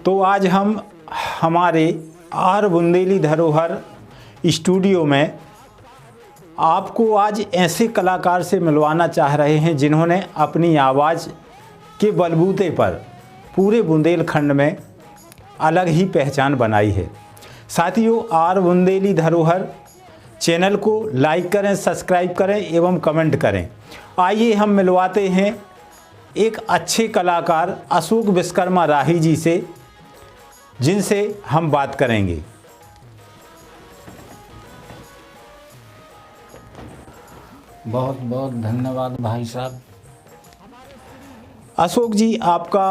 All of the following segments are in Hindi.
तो आज हम हमारे आर बुंदेली धरोहर स्टूडियो में आपको आज ऐसे कलाकार से मिलवाना चाह रहे हैं जिन्होंने अपनी आवाज़ के बलबूते पर पूरे बुंदेलखंड में अलग ही पहचान बनाई है। साथियों, आर बुंदेली धरोहर चैनल को लाइक करें, सब्सक्राइब करें एवं कमेंट करें। आइए हम मिलवाते हैं एक अच्छे कलाकार अशोक विश्वकर्मा राही जी से, जिनसे हम बात करेंगे। बहुत बहुत धन्यवाद भाई साहब। अशोक जी, आपका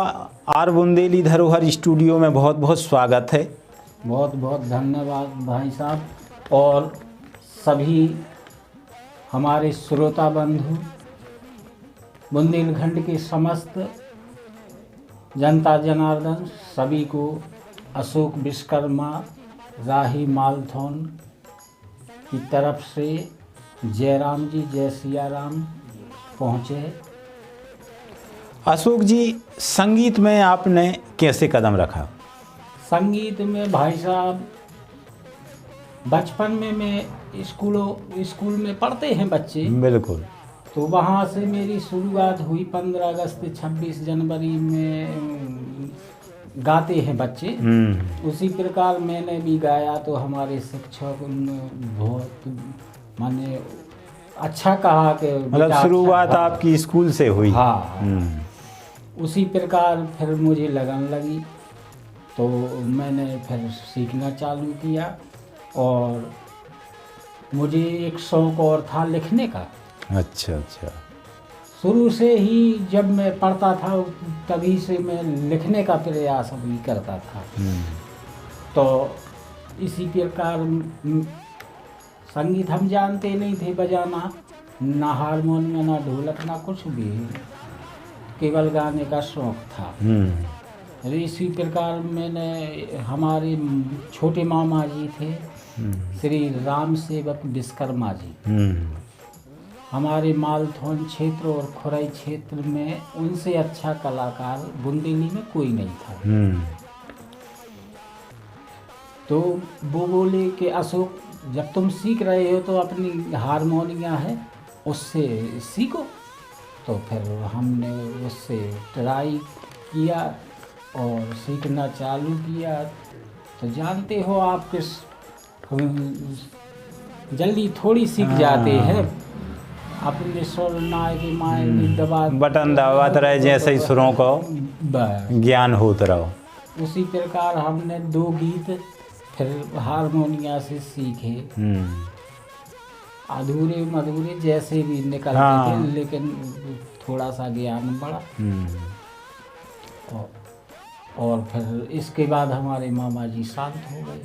आर बुंदेली धरोहर स्टूडियो में बहुत बहुत स्वागत है। बहुत बहुत धन्यवाद भाई साहब और सभी हमारे श्रोता बंधु, बुंदेलखंड के समस्त जनता जनार्दन सभी को अशोक विश्वकर्मा राही मालथौन की तरफ से जय राम जी, जय सिया राम पहुँचे। अशोक जी, संगीत में आपने कैसे कदम रखा? संगीत में भाई साहब बचपन में मैं स्कूल में पढ़ते हैं बच्चे, बिल्कुल, तो वहाँ से मेरी शुरुआत हुई। 15 अगस्त 26 जनवरी में गाते हैं बच्चे, उसी प्रकार मैंने भी गाया। तो हमारे शिक्षक बहुत माने अच्छा कहा कि मतलब शुरुआत आपकी स्कूल से हुई? हाँ। उसी प्रकार फिर मुझे लगन लगी तो मैंने फिर सीखना चालू किया और मुझे एक शौक़ और था लिखने का। अच्छा अच्छा। शुरू से ही जब मैं पढ़ता था तभी से मैं लिखने का प्रयास भी करता था। तो इसी प्रकार संगीत हम जानते नहीं थे बजाना, ना हारमोनियम ना ढोलक ना कुछ भी, केवल गाने का शौक़ था। इसी प्रकार मैंने, हमारे छोटे मामा जी थे श्री राम सेवक विश्वकर्मा जी, हमारे मालथौन क्षेत्र और खुराई क्षेत्र में उनसे अच्छा कलाकार बुंदेली में कोई नहीं था। तो वो बोले कि अशोक, जब तुम सीख रहे हो तो अपनी हारमोनिया है उससे सीखो। तो फिर हमने उससे ट्राई किया और सीखना चालू किया। तो जानते हो आप किस जल्दी थोड़ी सीख जाते हैं, अपने सुर नाय के माय बटन दबात रहे जैसे ही सुरों को ज्ञान होता रहो। उसी प्रकार हमने 2 गीत फिर हारमोनिया से सीखे, अधूरे मधूरे जैसे भी निकलते थे, लेकिन थोड़ा सा ज्ञान बढ़ा। और फिर इसके बाद हमारे मामा जी शांत हो गए।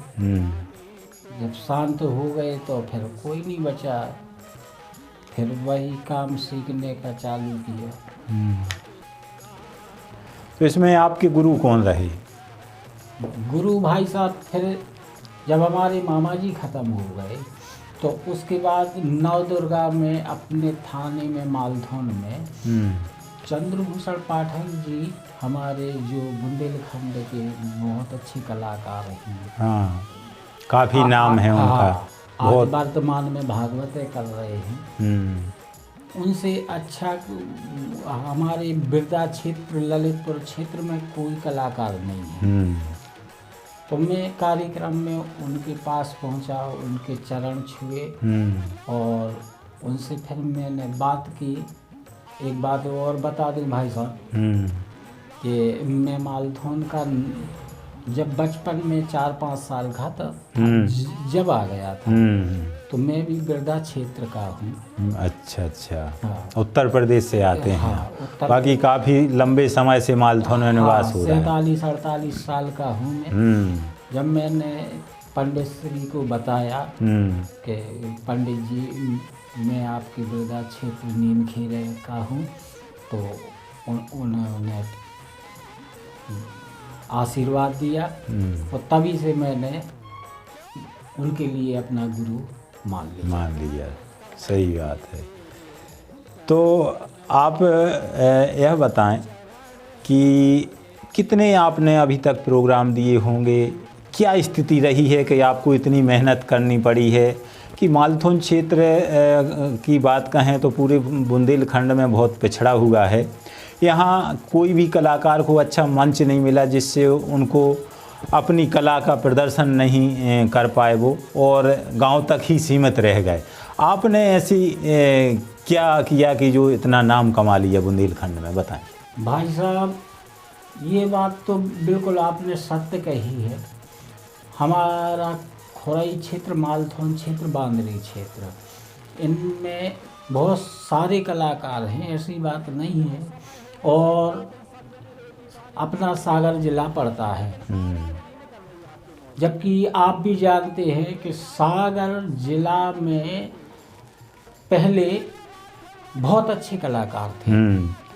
जब शांत हो गए तो फिर कोई नहीं बचा, फिर वही काम सीखने का चालू किया। तो इसमें आपके गुरु कौन रहे? गुरु भाई साहब, फिर जब हमारे मामा जी ख़त्म हो गए तो उसके बाद नवदुर्गा में अपने थाने में मालथौन में चंद्रभूषण पाठक जी, हमारे जो बुंदेलखंड के बहुत अच्छे कलाकार हैं। हाँ, काफ़ी नाम है उनका। आज वर्तमान में भागवत कर रहे हैं। उनसे अच्छा हमारे बिरदा क्षेत्र, ललितपुर क्षेत्र में कोई कलाकार नहीं है। तो मैं कार्यक्रम में उनके पास पहुंचा, उनके चरण छुए और उनसे फिर मैंने बात की। एक बात और बता दूं भाई साहब कि मैं मालथौन का जब बचपन में 4-5 साल का था जब आ गया था, तो मैं भी बिरदा क्षेत्र का हूँ। अच्छा अच्छा। हाँ। उत्तर प्रदेश से आते हैं। हाँ, बाकी काफ़ी लंबे समय से मालथौन में निवास हो रहा है। 47-48 साल का हूँ मैं। जब मैंने पंडित श्री को बताया कि पंडित जी मैं आपके बिरदा क्षेत्र नीमखेड़े का हूँ, तो उन्होंने आशीर्वाद दिया और तभी से मैंने उनके लिए अपना गुरु मान लिया। सही बात है। तो आप यह बताएं कि कितने आपने अभी तक प्रोग्राम दिए होंगे? क्या स्थिति रही है कि आपको इतनी मेहनत करनी पड़ी है कि मालथुन क्षेत्र की बात कहें तो पूरे बुंदेलखंड में बहुत पिछड़ा हुआ है। यहाँ कोई भी कलाकार को अच्छा मंच नहीं मिला जिससे उनको अपनी कला का प्रदर्शन नहीं कर पाए वो, और गांव तक ही सीमित रह गए। आपने ऐसी क्या किया कि जो इतना नाम कमा लिया बुंदेलखंड में, बताएं। भाई साहब, ये बात तो बिल्कुल आपने सत्य कही है। हमारा खोरई क्षेत्र, मालथुन क्षेत्र, बांदरी क्षेत्र, इनमें बहुत सारे कलाकार हैं, ऐसी बात नहीं है। और अपना सागर जिला पड़ता है, जबकि आप भी जानते हैं कि सागर जिला में पहले बहुत अच्छे कलाकार थे।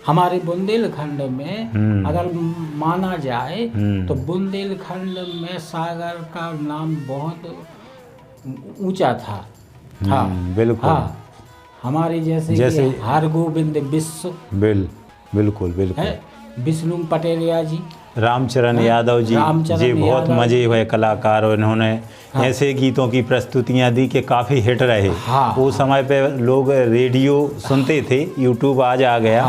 हमारे बुंदेलखंड में अगर माना जाए तो बुंदेलखंड में सागर का नाम बहुत ऊंचा था। हाँ बिल्कुल। हाँ, हमारे जैसे हरगोविंद बिस्व, बिल्कुल है, विष्णु पटेलिया जी, रामचरण यादव जी, ये बहुत मजे हुए कलाकार, और इन्होंने ऐसे गीतों की प्रस्तुतियां दी कि काफ़ी हिट रहे। वो समय पे लोग रेडियो सुनते थे, यूट्यूब आज आ गया,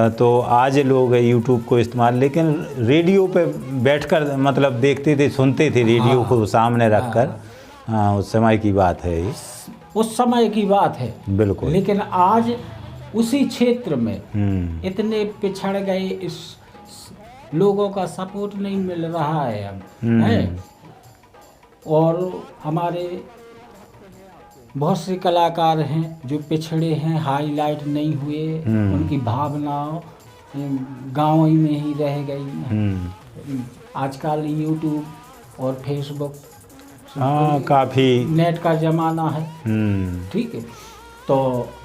तो आज लोग यूट्यूब को इस्तेमाल, लेकिन रेडियो पे बैठकर मतलब देखते थे, सुनते थे रेडियो को सामने रखकर। हाँ, उस समय की बात है ये, उस समय की बात है। बिल्कुल। लेकिन आज उसी क्षेत्र में इतने पिछड़ गए, इस लोगों का सपोर्ट नहीं मिल रहा है अब, है। और हमारे बहुत से कलाकार हैं जो पिछड़े हैं, हाईलाइट नहीं हुए, उनकी भावनाओं गाँव ही में ही रह गई। आजकल यूट्यूब और फेसबुक, काफ़ी नेट का ज़माना है, ठीक है। तो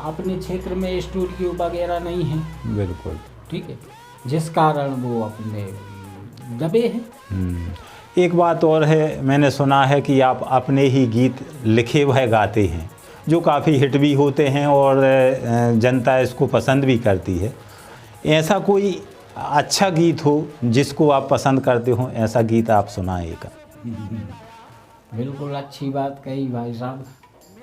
अपने क्षेत्र में स्टूडियो वगैरह नहीं है, बिल्कुल, ठीक है, जिस कारण वो अपने दबे हैं। एक बात और है, मैंने सुना है कि आप अपने ही गीत लिखे हुए गाते हैं, जो काफ़ी हिट भी होते हैं और जनता इसको पसंद भी करती है। ऐसा कोई अच्छा गीत हो जिसको आप पसंद करते हो, ऐसा गीत आप सुनाएं एक। बिल्कुल अच्छी बात कही भाई साहब।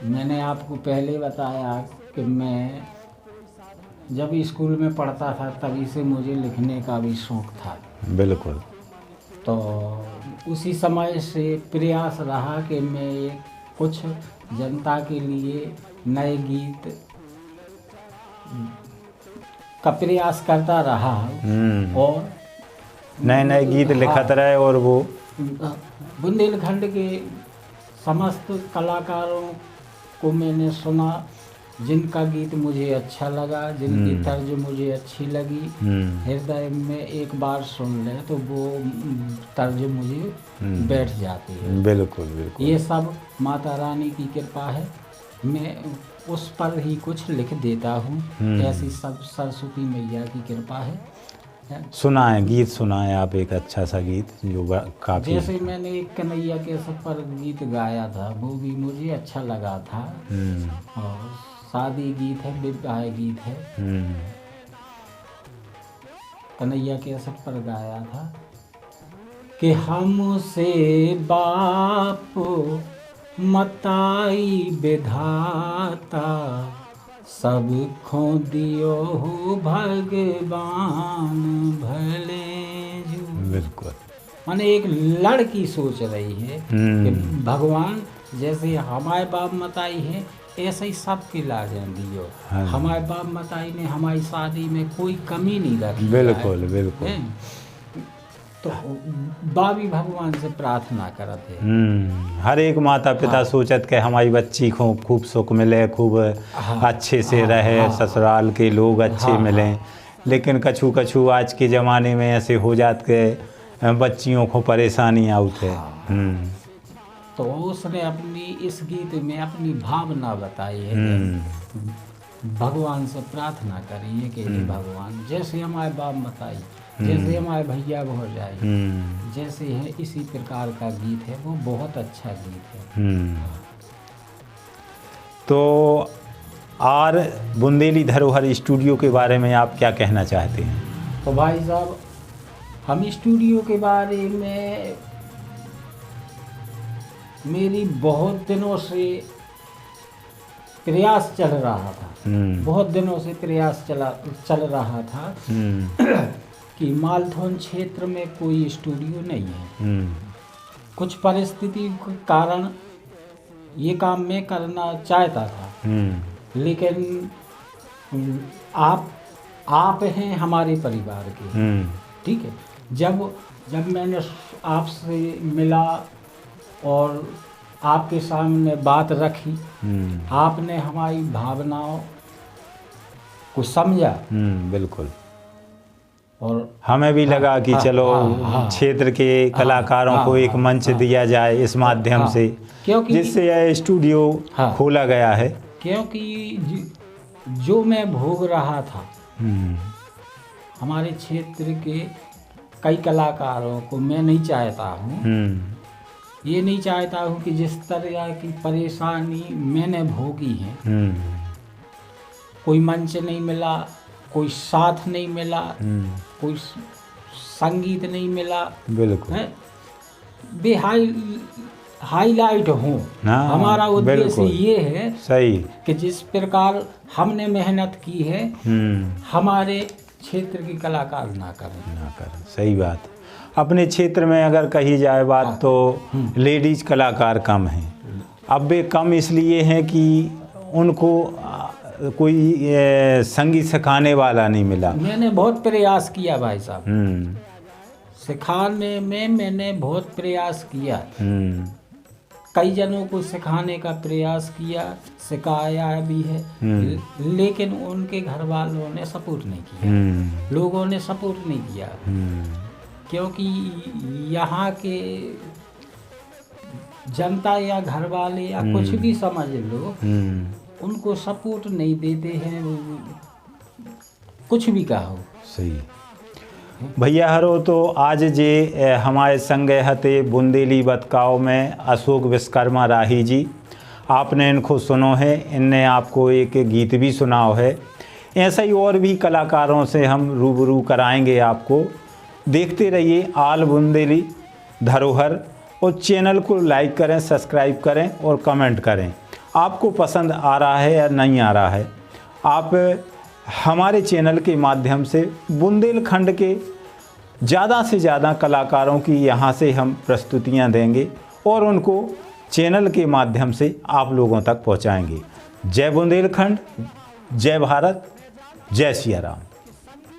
मैंने आपको पहले बताया कि मैं जब स्कूल में पढ़ता था तभी से मुझे लिखने का भी शौक़ था। बिल्कुल। तो उसी समय से प्रयास रहा कि मैं कुछ जनता के लिए नए गीत का प्रयास करता रहा, और नए गीत लिखत रहे। और वो बुंदेलखंड के समस्त कलाकारों को मैंने सुना, जिनका गीत मुझे अच्छा लगा, जिनकी तर्ज मुझे अच्छी लगी, हृदय में एक बार सुन ले तो वो तर्ज मुझे बैठ जाती है। बिल्कुल बिल्कुल। ये सब माता रानी की कृपा है, मैं उस पर ही कुछ लिख देता हूँ। ऐसी सब सरस्वती मैया की कृपा है। सुनाएं, गीत सुनाएं आप एक अच्छा सा गीत जो काफ़ी। जैसे मैंने एक कन्हैया के सब पर गीत गाया था, वो भी मुझे अच्छा लगा था। और शादी गीत है, विवाह गीत है, कन्हैया के सब पर गाया था कि हमसे बाप मताई विधाता, सब खो दियो हो भगवान भले जो। बिल्कुल। माने एक लड़की सोच रही है कि भगवान जैसे हमारे बाप मताई है ऐसे ही सबके लाजन दियो। हमारे बाप मताई ने हमारी शादी में कोई कमी नहीं रखी। बिल्कुल बिल्कुल। तो बाबी भगवान से प्रार्थना करते हर एक माता पिता सोचत के हमारी बच्ची को खूब सुख मिले, खूब अच्छे से रहे, ससुराल के लोग अच्छे मिलें। लेकिन कछु कछु आज के ज़माने में ऐसे हो जात के बच्चियों को परेशानी आउत है। तो उसने अपनी इस गीत में अपनी भावना बताई है, भगवान से प्रार्थना करिए कि भगवान जैसे हमारे बाप मताई, जैसे हमारे भैया भौजाई जैसे है, इसी प्रकार का गीत है। वो बहुत अच्छा गीत है। तो और बुंदेली धरोहर स्टूडियो के बारे में आप क्या कहना चाहते हैं? तो भाई साहब, हम स्टूडियो के बारे में मेरी बहुत दिनों से प्रयास चल रहा था, बहुत दिनों से प्रयास चल रहा था कि मालथौन क्षेत्र में कोई स्टूडियो नहीं है। कुछ परिस्थिति के कारण ये काम मैं करना चाहता था, लेकिन आप हैं हमारे परिवार के, ठीक है। जब मैंने आपसे मिला और आपके सामने बात रखी, आपने हमारी भावनाओं को समझा। बिल्कुल। और हमें भी लगा कि चलो क्षेत्र के कलाकारों को एक मंच दिया जाए इस माध्यम से, क्योंकि जिससे यह स्टूडियो खोला गया है। क्योंकि जो मैं भोग रहा था, हमारे क्षेत्र के कई कलाकारों को मैं नहीं चाहता हूँ, ये नहीं चाहता हूँ कि जिस तरह की परेशानी मैंने भोगी है, कोई मंच नहीं मिला, कोई साथ नहीं मिला, कोई संगीत नहीं मिला, बिल्कुल वे हाईलाइट हो। हमारा उद्देश्य ये है सही कि जिस प्रकार हमने मेहनत की है, हमारे क्षेत्र के कलाकार ना करें। सही बात। अपने क्षेत्र में अगर कही जाए बात तो लेडीज कलाकार कम हैं। अब वे कम इसलिए हैं कि उनको कोई संगीत सिखाने वाला नहीं मिला। मैंने बहुत प्रयास किया भाई साहब, सिखाने में मैंने बहुत प्रयास किया, कई जनों को सिखाने का प्रयास किया, सिखाया भी है, लेकिन उनके घर वालों ने सपोर्ट नहीं किया, लोगों ने सपोर्ट नहीं किया, क्योंकि यहाँ के जनता या घर वाले या कुछ भी समझ लो, उनको सपोर्ट नहीं देते हैं, कुछ भी कहो। सही भैया हरो तो आज जे हमारे संगे हते बुंदेली बतकाव में अशोक विश्वकर्मा राही जी, आपने इनको सुनो है, इनने आपको एक गीत भी सुनाओ है। ऐसा ही और भी कलाकारों से हम रूबरू कराएंगे आपको। देखते रहिए आल बुंदेली धरोहर, और चैनल को लाइक करें, सब्सक्राइब करें और कमेंट करें। आपको पसंद आ रहा है या नहीं आ रहा है, आप हमारे चैनल के माध्यम से बुंदेलखंड के ज़्यादा से ज़्यादा कलाकारों की यहाँ से हम प्रस्तुतियाँ देंगे और उनको चैनल के माध्यम से आप लोगों तक पहुँचाएंगे। जय बुंदेलखंड, जय भारत, जय सिया राम।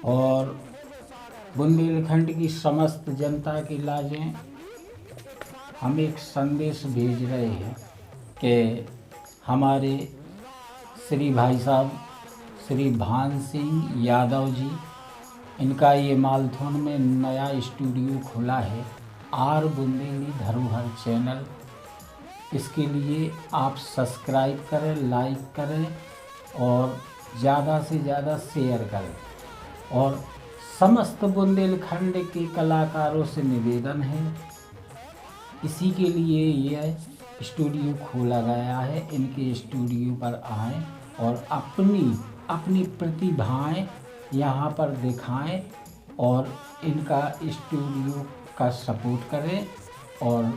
और बुंदेलखंड की समस्त जनता की लाजें हम एक संदेश भेज रहे हैं कि हमारे श्री भाई साहब श्री भान सिंह यादव जी, इनका ये मालथौन में नया स्टूडियो खुला है, आर बुंदेली धरोहर चैनल। इसके लिए आप सब्सक्राइब करें, लाइक करें और ज़्यादा से ज़्यादा शेयर करें। और समस्त बुंदेलखंड के कलाकारों से निवेदन है, इसी के लिए यह स्टूडियो खोला गया है। इनके स्टूडियो पर आएं और अपनी प्रतिभाएं यहाँ पर दिखाएं और इनका स्टूडियो का सपोर्ट करें और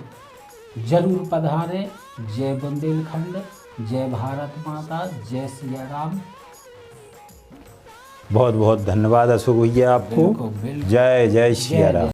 ज़रूर पधारें। जय बुंदेलखंड, जय भारत माता, जय सिया राम। बहुत बहुत धन्यवाद अशोक भैया आपको। बिल्कुल। जय जय सिया राम।